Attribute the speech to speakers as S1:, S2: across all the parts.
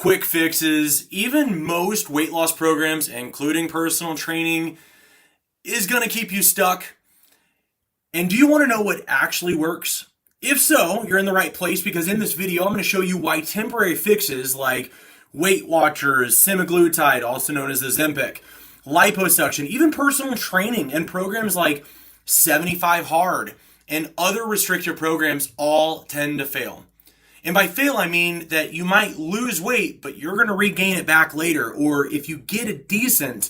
S1: quick fixes, even most weight loss programs, including personal training, is going to keep you stuck. And do you want to know what actually works? If so, you're in the right place, because in this video, I'm going to show you why temporary fixes like Weight Watchers, semaglutide, also known as Ozempic, liposuction, even personal training and programs like 75 Hard and other restrictive programs all tend to fail. And by fail, I mean that you might lose weight, but you're going to regain it back later. Or if you get a decent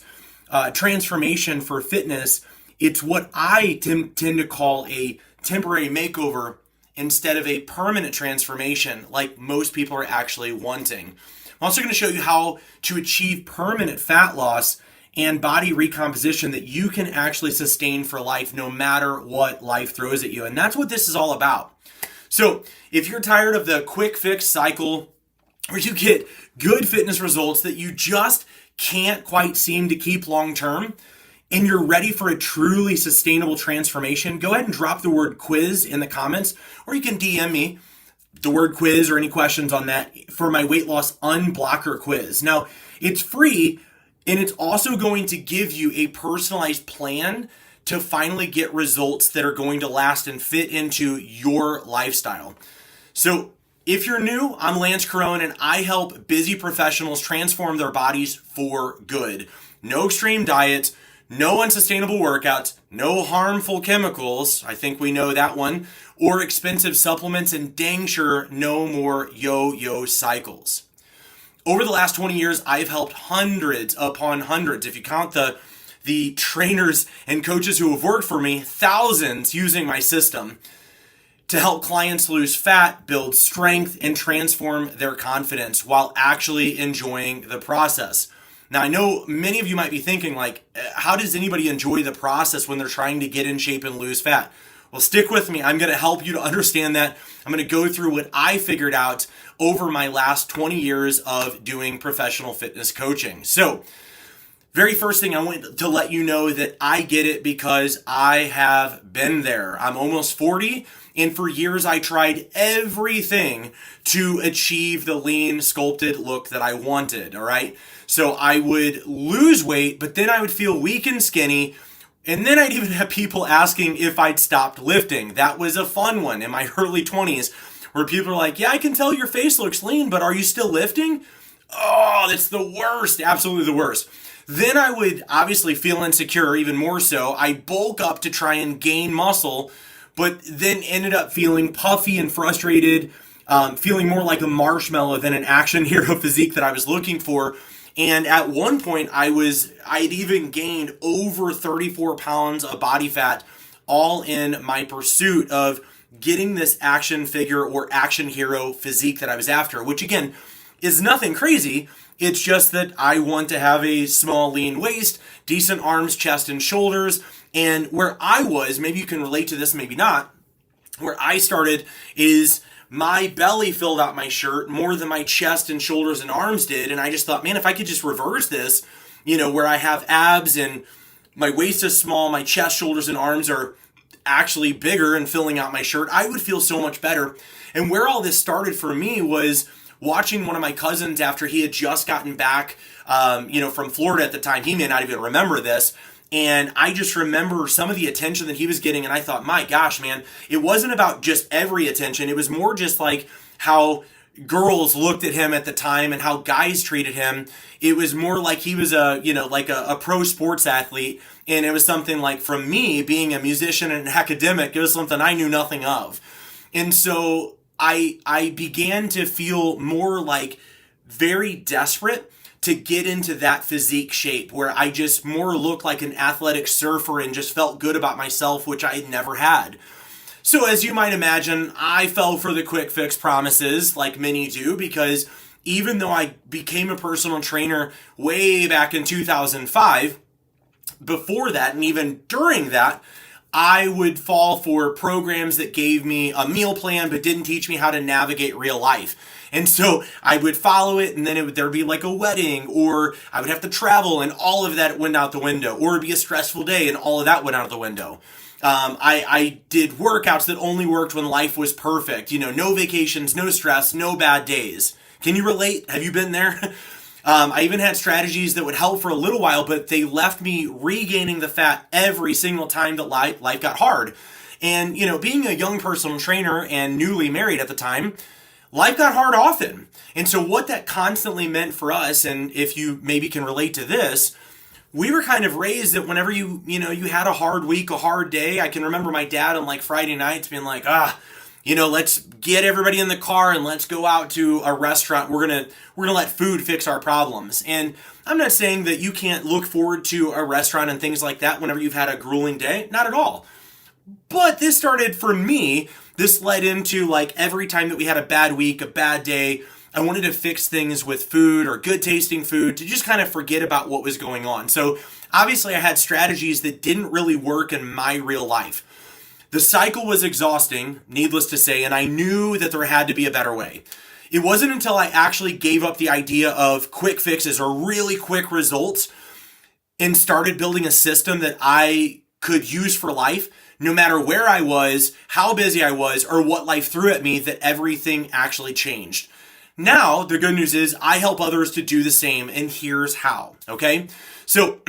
S1: transformation for fitness, it's what I tend to call a temporary makeover instead of a permanent transformation like most people are actually wanting. I'm also going to show you how to achieve permanent fat loss and body recomposition that you can actually sustain for life no matter what life throws at you. And that's what this is all about. So if you're tired of the quick fix cycle where you get good fitness results that you just can't quite seem to keep long term, and you're ready for a truly sustainable transformation, go ahead and drop the word quiz in the comments, or you can DM me the word quiz or any questions on that for my Weight Loss Unblocker Quiz. Now, it's free, and it's also going to give you a personalized plan to finally get results that are going to last and fit into your lifestyle. So if you're new, I'm Lance Carone, and I help busy professionals transform their bodies for good. No extreme diets, no unsustainable workouts, no harmful chemicals, I think we know that one, or expensive supplements, and dang sure no more yo-yo cycles. Over the last 20 years, I've helped hundreds upon hundreds, if you count the trainers and coaches who have worked for me, thousands using my system to help clients lose fat, build strength, and transform their confidence while actually enjoying the process. Now, I know many of you might be thinking, like, how does anybody enjoy the process when they're trying to get in shape and lose fat? Well, stick with me. I'm going to help you to understand that. I'm going to go through what I figured out over my last 20 years of doing professional fitness coaching. So, very first thing, I want to let you know that I get it because I have been there. I'm almost 40, and for years I tried everything to achieve the lean, sculpted look that I wanted, all right? So I would lose weight, but then I would feel weak and skinny, and then I'd even have people asking if I'd stopped lifting. That was a fun one in my early 20s, where people are like, yeah, I can tell your face looks lean, but are you still lifting? Oh, that's the worst, absolutely the worst. Then I would obviously feel insecure, even more so. I'd bulk up to try and gain muscle, but then ended up feeling puffy and frustrated, feeling more like a marshmallow than an action hero physique that I was looking for. And at one point, I'd even gained over 34 pounds of body fat, all in my pursuit of getting this action figure or action hero physique that I was after, which again is nothing crazy. It's just that I want to have a small, lean waist, decent arms, chest, and shoulders. And where I was, maybe you can relate to this, maybe not, where I started is my belly filled out my shirt more than my chest and shoulders and arms did. And I just thought, man, if I could just reverse this, where I have abs and my waist is small, my chest, shoulders, and arms are actually bigger and filling out my shirt, I would feel so much better. And where all this started for me was watching one of my cousins after he had just gotten back, from Florida at the time. He may not even remember this. And I just remember some of the attention that he was getting, and I thought, my gosh, man, it wasn't about just every attention. It was more just like how girls looked at him at the time and how guys treated him. It was more like he was a pro sports athlete. And it was something like, from me being a musician and an academic, it was something I knew nothing of. And so I began to feel more like very desperate to get into that physique shape where I just more looked like an athletic surfer and just felt good about myself, which I had never had. So as you might imagine, I fell for the quick fix promises like many do, because even though I became a personal trainer way back in 2005, before that and even during that, I would fall for programs that gave me a meal plan but didn't teach me how to navigate real life. And so I would follow it, and then there'd be like a wedding, or I would have to travel, and all of that went out the window. Or it'd be a stressful day, and all of that went out the window. I did workouts that only worked when life was perfect. No vacations, no stress, no bad days. Can you relate? Have you been there? I even had strategies that would help for a little while, but they left me regaining the fat every single time that life got hard. And, being a young personal trainer and newly married at the time, life got hard often. And so what that constantly meant for us, and if you maybe can relate to this, we were kind of raised that whenever you had a hard week, a hard day, I can remember my dad on like Friday nights being like, let's get everybody in the car and let's go out to a restaurant. We're gonna let food fix our problems. And I'm not saying that you can't look forward to a restaurant and things like that whenever you've had a grueling day. Not at all. But this started for me. This led into like every time that we had a bad week, a bad day, I wanted to fix things with food or good tasting food to just kind of forget about what was going on. So obviously I had strategies that didn't really work in my real life. The cycle was exhausting, needless to say, and I knew that there had to be a better way. It wasn't until I actually gave up the idea of quick fixes or really quick results and started building a system that I could use for life, no matter where I was, how busy I was, or what life threw at me, that everything actually changed. Now, the good news is I help others to do the same, and here's how, okay? So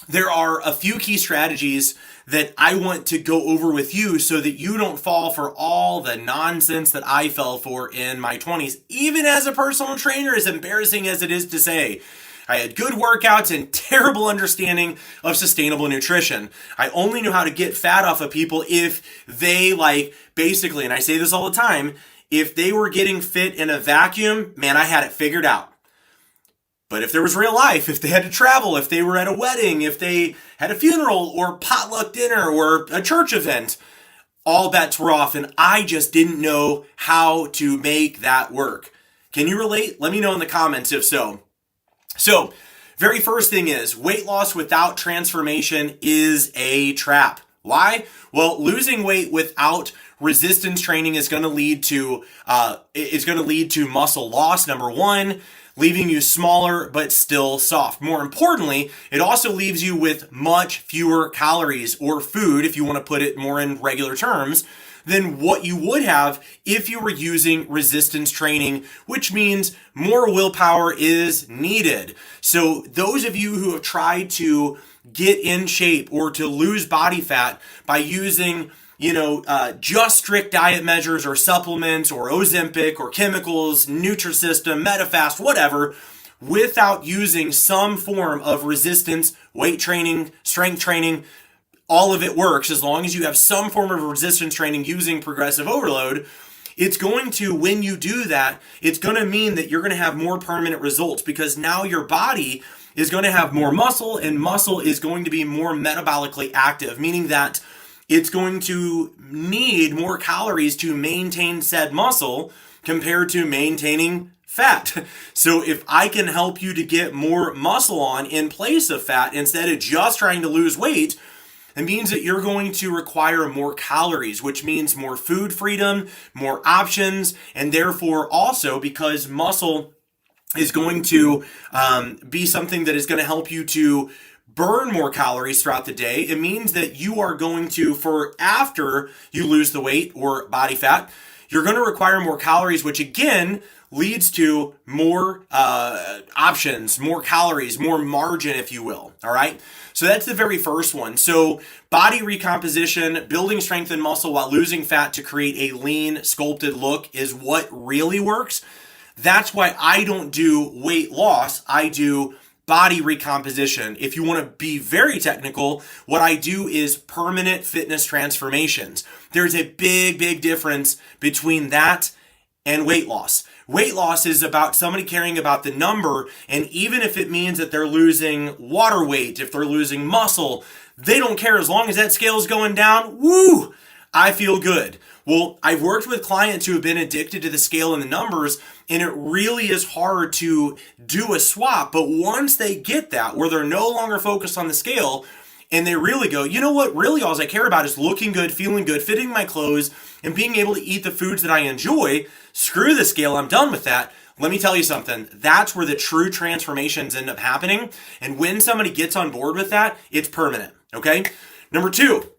S1: there are a few key strategies that I want to go over with you so that you don't fall for all the nonsense that I fell for in my 20s, even as a personal trainer, as embarrassing as it is to say. I had good workouts and terrible understanding of sustainable nutrition. I only knew how to get fat off of people if they basically, and I say this all the time, if they were getting fit in a vacuum, man, I had it figured out. But if there was real life, if they had to travel, if they were at a wedding, if they had a funeral or potluck dinner or a church event, all bets were off, and I just didn't know how to make that work. Can you relate? Let me know in the comments if so. So, very first thing is, weight loss without transformation is a trap. Why? Well, losing weight without resistance training is going to lead to muscle loss, number one, leaving you smaller but still soft. More importantly, it also leaves you with much fewer calories or food, if you want to put it more in regular terms, than what you would have if you were using resistance training, which means more willpower is needed. So those of you who have tried to get in shape or to lose body fat by using just strict diet measures or supplements or Ozempic or chemicals, Nutrisystem, Metafast, whatever, without using some form of resistance, weight training, strength training, all of it works as long as you have some form of resistance training using progressive overload. It's going to, when you do that, it's going to mean that you're going to have more permanent results because now your body is going to have more muscle, and muscle is going to be more metabolically active, meaning that it's going to need more calories to maintain said muscle compared to maintaining fat. So if I can help you to get more muscle on in place of fat instead of just trying to lose weight, it means that you're going to require more calories, which means more food freedom, more options, and therefore also because muscle is going to be something that is going to help you to burn more calories throughout the day. It means that you are going to, for after you lose the weight or body fat, you're going to require more calories, which again leads to more options, more calories, more margin, if you will. All right. So that's the very first one. So body recomposition, building strength and muscle while losing fat to create a lean, sculpted look is what really works. That's why I don't do weight loss. I do body recomposition. If you want to be very technical, what I do is permanent fitness transformations. There's a big, big difference between that and weight loss. Weight loss is about somebody caring about the number, and even if it means that they're losing water weight, if they're losing muscle, they don't care as long as that scale is going down. Woo! I feel good. Well, I've worked with clients who have been addicted to the scale and the numbers, and it really is hard to do a swap. But once they get that, where they're no longer focused on the scale, and they really go, you know what, really all I care about is looking good, feeling good, fitting my clothes, and being able to eat the foods that I enjoy. Screw the scale, I'm done with that. Let me tell you something. That's where the true transformations end up happening. And when somebody gets on board with that, it's permanent, okay? Number two,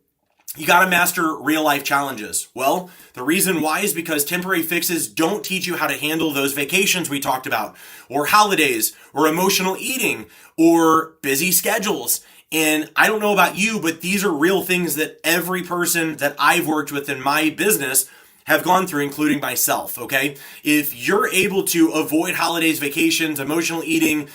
S1: You got to master real life challenges. Well, the reason why is because temporary fixes don't teach you how to handle those vacations we talked about, or holidays, or emotional eating, or busy schedules. And I don't know about you, but these are real things that every person that I've worked with in my business have gone through, including myself, okay? If you're able to avoid holidays, vacations, emotional eating,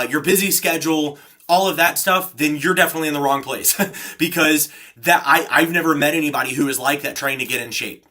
S1: your busy schedule, all of that stuff, then you're definitely in the wrong place because I've never met anybody who is like that trying to get in shape.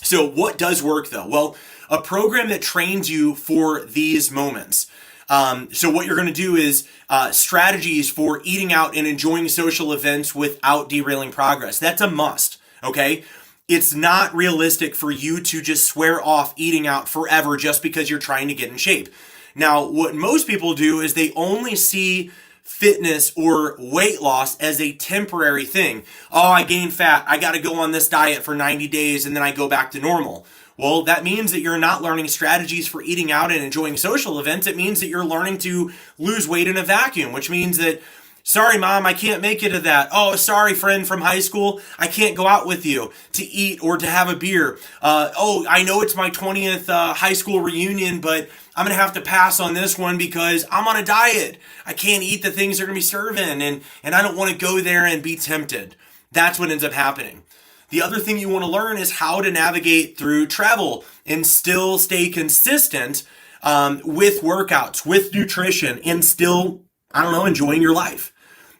S1: So what does work though? Well, a program that trains you for these moments. So what you're going to do is strategies for eating out and enjoying social events without derailing progress. That's a must, okay? It's not realistic for you to just swear off eating out forever just because you're trying to get in shape. Now, what most people do is they only see fitness or weight loss as a temporary thing. Oh, I gained fat. I got to go on this diet for 90 days and then I go back to normal. Well, that means that you're not learning strategies for eating out and enjoying social events. It means that you're learning to lose weight in a vacuum, which means that, sorry, mom, I can't make it to that. Oh, sorry, friend from high school, I can't go out with you to eat or to have a beer. Oh, I know it's my 20th high school reunion, but I'm going to have to pass on this one because I'm on a diet. I can't eat the things they're going to be serving, and I don't want to go there and be tempted. That's what ends up happening. The other thing you want to learn is how to navigate through travel and still stay consistent with workouts, with nutrition, and still, enjoying your life.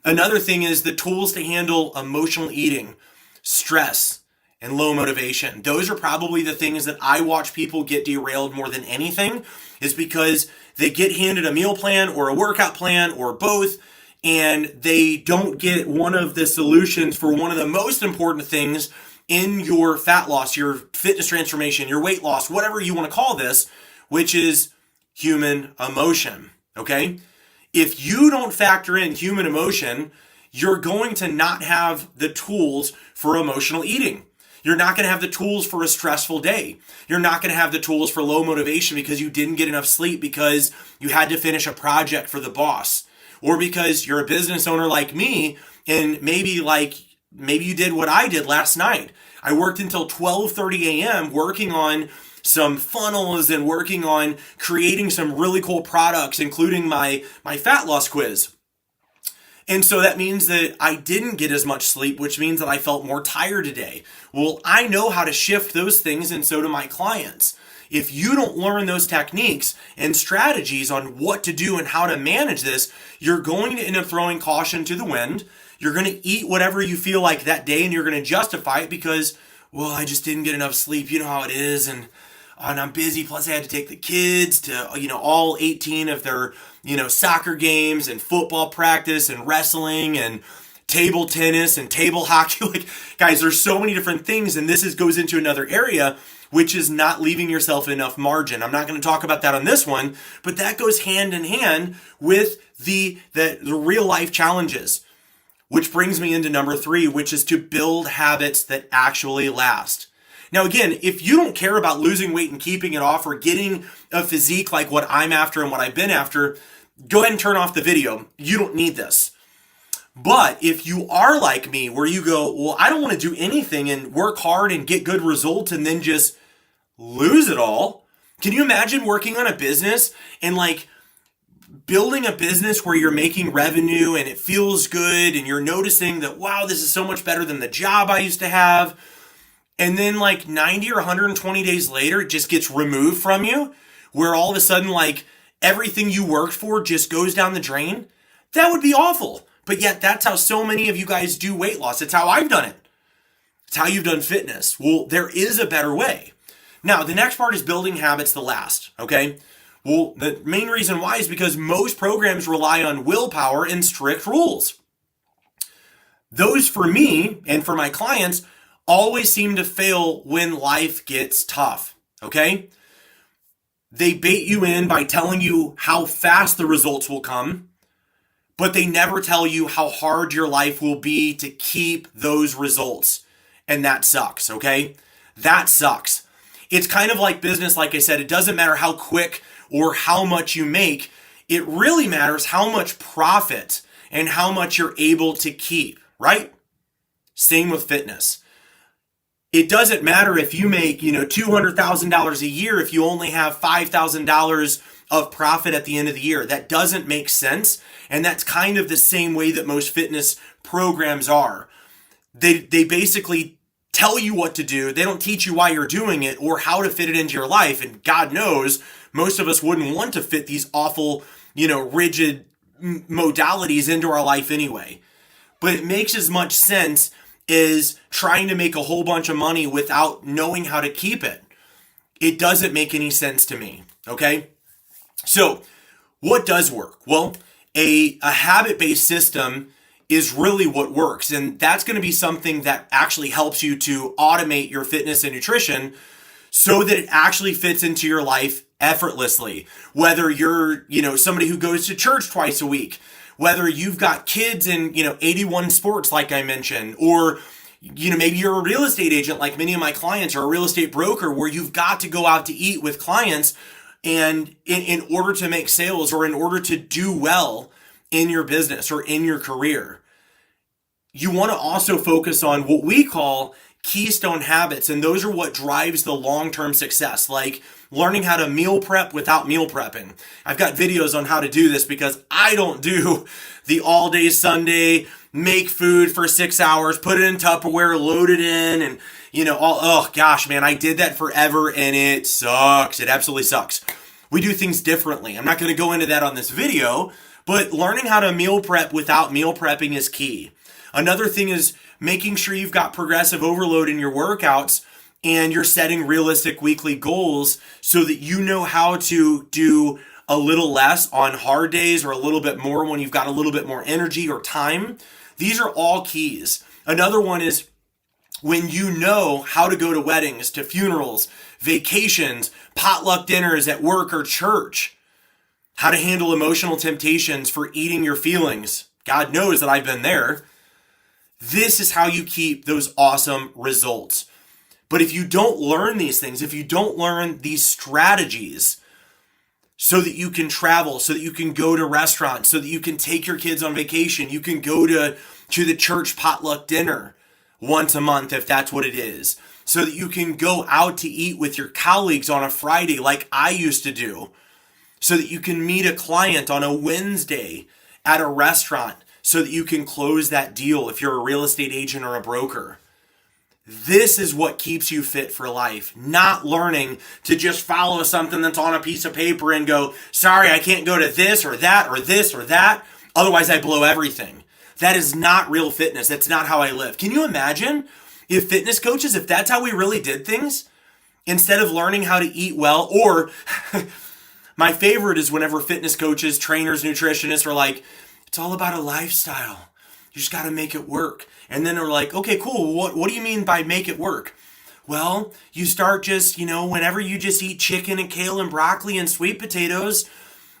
S1: Another thing is the tools to handle emotional eating, stress, and low motivation. Those are probably the things that I watch people get derailed more than anything, is because they get handed a meal plan or a workout plan or both, and they don't get one of the solutions for one of the most important things in your fat loss, your fitness transformation, your weight loss, whatever you want to call this, which is human emotion, okay? If you don't factor in human emotion, you're going to not have the tools for emotional eating. You're not going to have the tools for a stressful day. You're not going to have the tools for low motivation because you didn't get enough sleep because you had to finish a project for the boss, or because you're a business owner like me and maybe you did what I did last night. I worked until 12:30 a.m. working on some funnels and working on creating some really cool products, including my fat loss quiz. And so that means that I didn't get as much sleep, which means that I felt more tired today. Well, I know how to shift those things, and so do my clients. If you don't learn those techniques and strategies on what to do and how to manage this, you're going to end up throwing caution to the wind. You're going to eat whatever you feel like that day, and you're going to justify it because, well, I just didn't get enough sleep. You know how it is, and I'm busy. Plus, I had to take the kids to, all 18 of their, soccer games and football practice and wrestling and table tennis and table hockey. Like, guys, there's so many different things, and this goes into another area, which is not leaving yourself enough margin. I'm not going to talk about that on this one, but that goes hand in hand with the real life challenges, which brings me into number 3, which is to build habits that actually last. Now, again, if you don't care about losing weight and keeping it off or getting a physique like what I'm after and what I've been after, go ahead and turn off the video. You don't need this. But if you are like me, where you go, well, I don't want to do anything and work hard and get good results and then just lose it all. Can you imagine working on a business and building a business where you're making revenue and it feels good and you're noticing that, wow, this is so much better than the job I used to have. And then 90 or 120 days later, it just gets removed from you, where all of a sudden everything you worked for just goes down the drain? That would be awful. But yet that's how so many of you guys do weight loss. It's how I've done it. It's how you've done fitness. Well, there is a better way. Now, the next part is building habits that last, okay? Well, the main reason why is because most programs rely on willpower and strict rules. Those, for me and for my clients, always seem to fail when life gets tough, okay? They bait you in by telling you how fast the results will come, but they never tell you how hard your life will be to keep those results. And that sucks, okay? That sucks. It's kind of like business, like I said. It doesn't matter how quick or how much you make. It really matters how much profit and how much you're able to keep, right? Same with fitness. It doesn't matter if you make, $200,000 a year if you only have $5,000 of profit at the end of the year. That doesn't make sense. And that's kind of the same way that most fitness programs are. They basically tell you what to do. They don't teach you why you're doing it or how to fit it into your life. And God knows, most of us wouldn't want to fit these awful, rigid modalities into our life anyway. But it makes as much sense as trying to make a whole bunch of money without knowing how to keep it. It doesn't make any sense to me, okay? So what does work? Well, a habit-based system is really what works. And that's going to be something that actually helps you to automate your fitness and nutrition so that it actually fits into your life effortlessly. Whether you're, somebody who goes to church twice a week, whether you've got kids in, 81 sports, like I mentioned, or, maybe you're a real estate agent like many of my clients, or a real estate broker where you've got to go out to eat with clients and in order to make sales or in order to do well in your business or in your career. You want to also focus on what we call keystone habits, and those are what drives the long-term success, like learning how to meal prep without meal prepping. I've got videos on how to do this because I don't do the all-day Sunday, make food for 6 hours, put it in Tupperware, load it in, and oh gosh, man, I did that forever and it sucks. It absolutely sucks. We do things differently. I'm not going to go into that on this video, but learning how to meal prep without meal prepping is key. Another thing is making sure you've got progressive overload in your workouts and you're setting realistic weekly goals so that you know how to do a little less on hard days or a little bit more when you've got a little bit more energy or time. These are all keys. Another one is when you know how to go to weddings, to funerals, vacations, potluck dinners at work or church, how to handle emotional temptations for eating your feelings. God knows that I've been there. This is how you keep those awesome results. But if you don't learn these things, if you don't learn these strategies so that you can travel, so that you can go to restaurants, so that you can take your kids on vacation, you can go to the church potluck dinner once a month if that's what it is, so that you can go out to eat with your colleagues on a Friday like I used to do, so that you can meet a client on a Wednesday at a restaurant, so that you can close that deal if you're a real estate agent or a broker. This is what keeps you fit for life, not learning to just follow something that's on a piece of paper and go, sorry, I can't go to this or that or this or that, otherwise I blow everything. That is not real fitness. That's not how I live. Can you imagine if fitness coaches, if that's how we really did things, instead of learning how to eat well, or my favorite is whenever fitness coaches, trainers, nutritionists are like, it's all about a lifestyle. You just got to make it work. And then they're like, okay, cool. What do you mean by make it work? Well, you start just, whenever you just eat chicken and kale and broccoli and sweet potatoes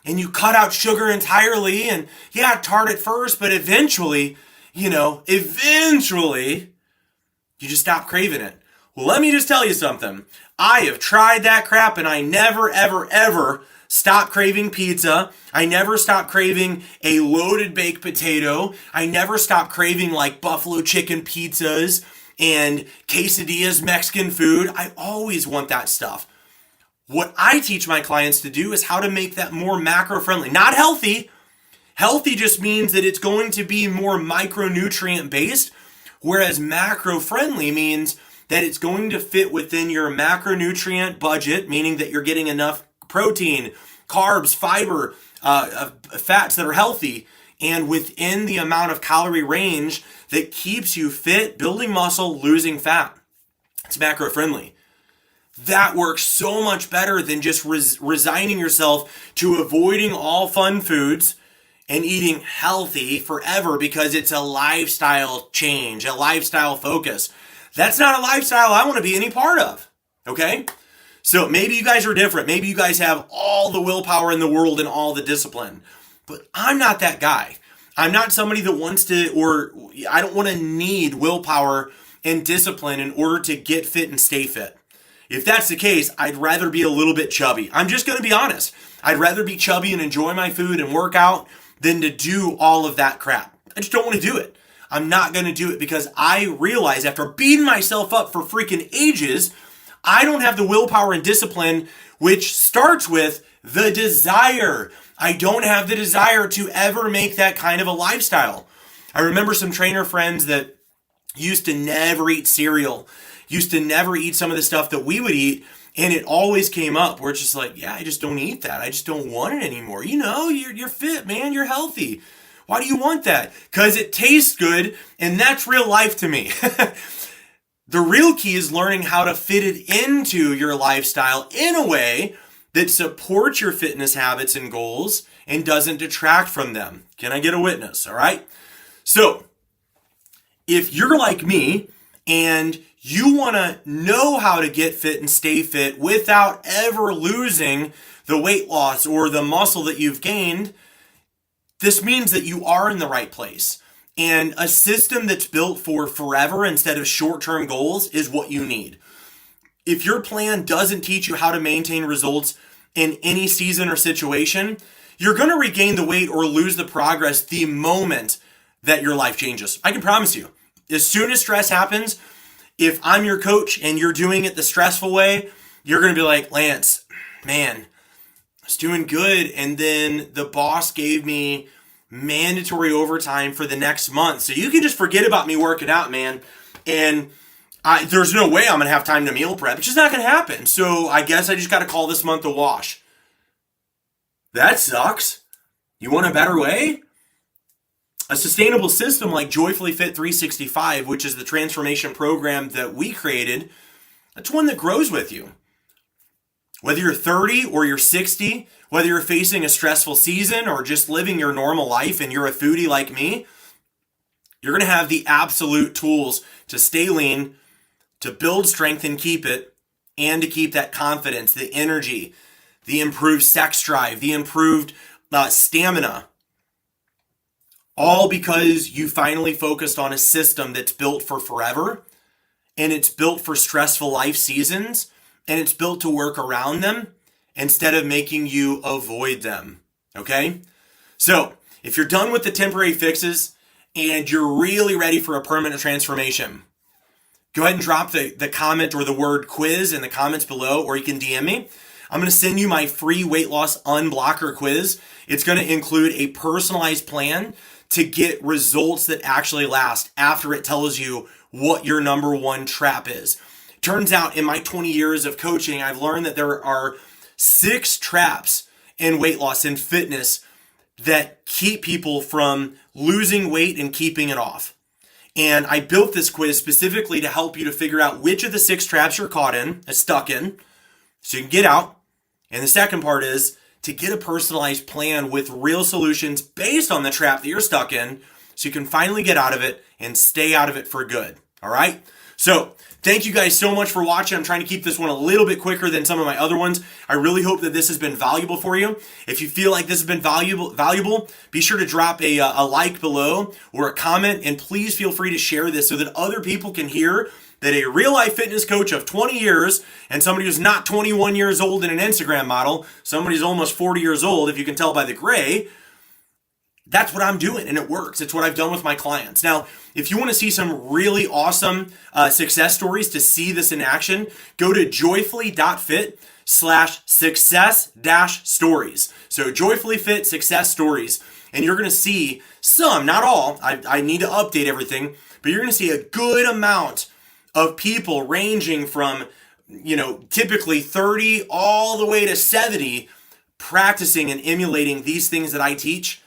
S1: and you cut out sugar entirely and yeah, tart at first, but eventually, you just stop craving it. Well, let me just tell you something. I have tried that crap and I never, ever, ever stop craving pizza. I never stop craving a loaded baked potato. I never stop craving like buffalo chicken pizzas and quesadillas, Mexican food. I always want that stuff. What I teach my clients to do is how to make that more macro friendly, not healthy. Healthy just means that it's going to be more micronutrient based, whereas macro friendly means that it's going to fit within your macronutrient budget, meaning that you're getting enough protein, carbs, fiber, fats that are healthy, and within the amount of calorie range that keeps you fit, building muscle, losing fat. It's macro friendly. That works so much better than just resigning yourself to avoiding all fun foods and eating healthy forever because it's a lifestyle change, a lifestyle focus. That's not a lifestyle I want to be any part of, okay? So maybe you guys are different. Maybe you guys have all the willpower in the world and all the discipline. But I'm not that guy. I'm not somebody that wants to, or I don't want to need willpower and discipline in order to get fit and stay fit. If that's the case, I'd rather be a little bit chubby. I'm just going to be honest. I'd rather be chubby and enjoy my food and work out than to do all of that crap. I just don't want to do it. I'm not going to do it because I realize after beating myself up for freaking ages, I don't have the willpower and discipline, which starts with the desire. I don't have the desire to ever make that kind of a lifestyle. I remember some trainer friends that used to never eat cereal, used to never eat some of the stuff that we would eat, and it always came up where it's just like, yeah, I just don't eat that. I just don't want it anymore. You know, you're fit, man. You're healthy. Why do you want that? Because it tastes good, and that's real life to me. The real key is learning how to fit it into your lifestyle in a way that supports your fitness habits and goals and doesn't detract from them. Can I get a witness? All right. So if you're like me and you want to know how to get fit and stay fit without ever losing the weight loss or the muscle that you've gained, this means that you are in the right place. And a system that's built for forever instead of short-term goals is what you need. If your plan doesn't teach you how to maintain results in any season or situation, you're going to regain the weight or lose the progress the moment that your life changes. I can promise you. As soon as stress happens, if I'm your coach and you're doing it the stressful way, you're going to be like, Lance, man, I was doing good. And then the boss gave me mandatory overtime for the next month. So you can just forget about me working out, man. And there's no way I'm going to have time to meal prep. It's just not going to happen. So I guess I just got to call this month a wash. That sucks. You want a better way? A sustainable system like Joyfully Fit 365, which is the transformation program that we created, that's one that grows with you. Whether you're 30 or you're 60, whether you're facing a stressful season or just living your normal life and you're a foodie like me, you're going to have the absolute tools to stay lean, to build strength and keep it, and to keep that confidence, the energy, the improved sex drive, the improved stamina. All because you finally focused on a system that's built for forever, and it's built for stressful life seasons, and it's built to work around them instead of making you avoid them, okay? So, if you're done with the temporary fixes and you're really ready for a permanent transformation, go ahead and drop the comment or the word quiz in the comments below, or you can DM me. I'm going to send you my free Weight Loss Unblocker Quiz. It's going to include a personalized plan to get results that actually last after it tells you what your number one trap is. Turns out in my 20 years of coaching, I've learned that there are 6 traps in weight loss and fitness that keep people from losing weight and keeping it off. And I built this quiz specifically to help you to figure out which of the 6 traps you're caught in, stuck in, so you can get out. And the second part is to get a personalized plan with real solutions based on the trap that you're stuck in so you can finally get out of it and stay out of it for good. All right? So, thank you guys so much for watching. I'm trying to keep this one a little bit quicker than some of my other ones. I really hope that this has been valuable for you. If you feel like this has been valuable, be sure to drop a like below or a comment, and please feel free to share this so that other people can hear that a real-life fitness coach of 20 years and somebody who's not 21 years old in an Instagram model, somebody who's almost 40 years old, if you can tell by the gray, that's what I'm doing, and it works. It's what I've done with my clients. Now, if you want to see some really awesome success stories to see this in action, go to joyfully.fit/success-stories. So Joyfully Fit Success Stories. And you're going to see some, not all, I need to update everything, but you're going to see a good amount of people ranging from, typically 30 all the way to 70 practicing and emulating these things that I teach.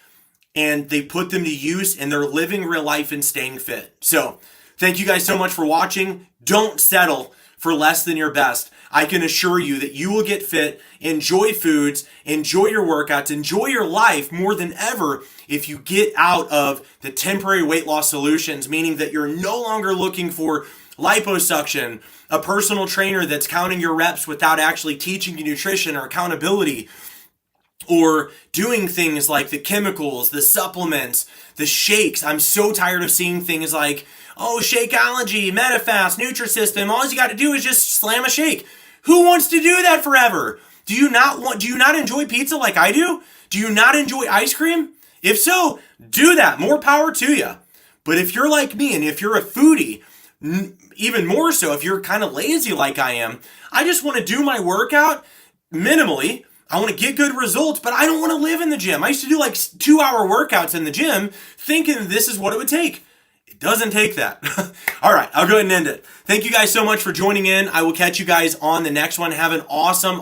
S1: And they put them to use and they're living real life and staying fit. So thank you guys so much for watching. Don't settle for less than your best. I can assure you that you will get fit, enjoy foods, enjoy your workouts, enjoy your life more than ever if you get out of the temporary weight loss solutions, meaning that you're no longer looking for liposuction, a personal trainer that's counting your reps without actually teaching you nutrition or accountability, or doing things like the chemicals, the supplements, the shakes. I'm so tired of seeing things like, Shakeology, Metafast, Nutrisystem. All you got to do is just slam a shake. Who wants to do that forever? Do you not enjoy pizza like I do? Do you not enjoy ice cream? If so, do that. More power to you. But if you're like me and if you're a foodie, even more so, if you're kind of lazy like I am, I just want to do my workout minimally. I want to get good results, but I don't want to live in the gym. I used to do like 2-hour workouts in the gym thinking this is what it would take. It doesn't take that. All right, I'll go ahead and end it. Thank you guys so much for joining in. I will catch you guys on the next one. Have an awesome